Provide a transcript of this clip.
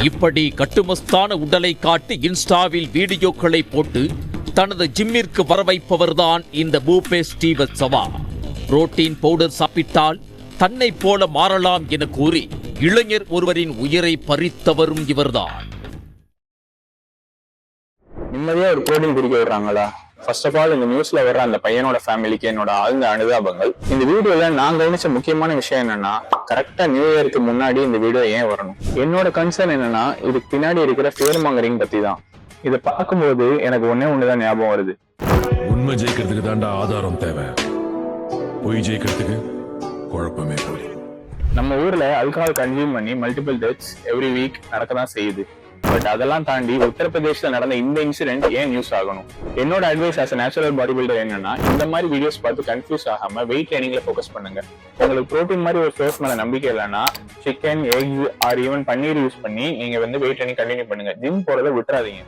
இப்படி கட்டுமஸ்தான உடலை காட்டி இன்ஸ்டாவில் வீடியோக்களை போட்டு தனது ஜிம்மிற்கு வர வைப்பவர்தான் இந்த பூபேஷ் ஸ்ரீவத்சவா. புரோட்டீன் பவுடர் சாப்பிட்டால் தன்னை போல மாறலாம் என கூறி இளைஞர் ஒருவரின் உயிரை பறித்தவரும் இவர்தான். நிம்மதியா ஒரு புரோட்டீன் குடிக்க விடுறாங்களா? ஃபர்ஸ்ட் ஆஃப் ஆல் இந்த நியூஸ்ல வர்ற அந்த பையனோட ஃபேமிலிக்கு என்னோட ஆழ்ந்த அனுதாபங்கள். இந்த வீடியோல நான் கவனிச்ச முக்கியமான விஷயம் என்னன்னா, கரெக்டா நியூ இயருக்கு முன்னாடி இந்த வீடியோ ஏன் வரணும்? என்னோட கன்சர்ன் என்னன்னா, இதுக்கு பின்னாடி இருக்கிற ஃபேர் மாங்கரிங் பத்தி தான். இதை பார்க்கும்போது எனக்கு ஒண்ணுதான் ஞாபகம் வருது. உண்மை ஜெயிக்கிறதுக்கு தாண்டா ஆதாரம் தேவை, பொய் ஜெயிக்கிறதுக்கு குழப்பமே போய். நம்ம ஊர்ல ஆல்கஹால் கன்சியூம் பண்ணி மல்டிபிள் டெத்ஸ் எவ்ரி வீக் நடக்கதான் செய்யுது. பட் அதெல்லாம் தாண்டி உத்தரப்பிரதேஷ்ல நடந்த இந்த இன்சிடென்ட் ஏன் நியூஸ் ஆகணும்? என்னோட advice as natural body builder என்னன்னா, இந்த மாதிரி வீடியோஸ் பார்த்து கன்ஃபியூஸ் ஆகாம வெயிட் ட்ரைனிங்ல ஃபோக்கஸ் பண்ணுங்க. உங்களுக்கு புரோட்டீன் மாதிரி ஒரு சோர்ஸ் மேல நம்பிக்கை இல்லைன்னா chicken, eggs or even paneer use பண்ணி நீங்க வெயிட் ட்ரைனிங் கண்டினியூ பண்ணுங்க. ஜிம் போறதை விட்டுறாதீங்க.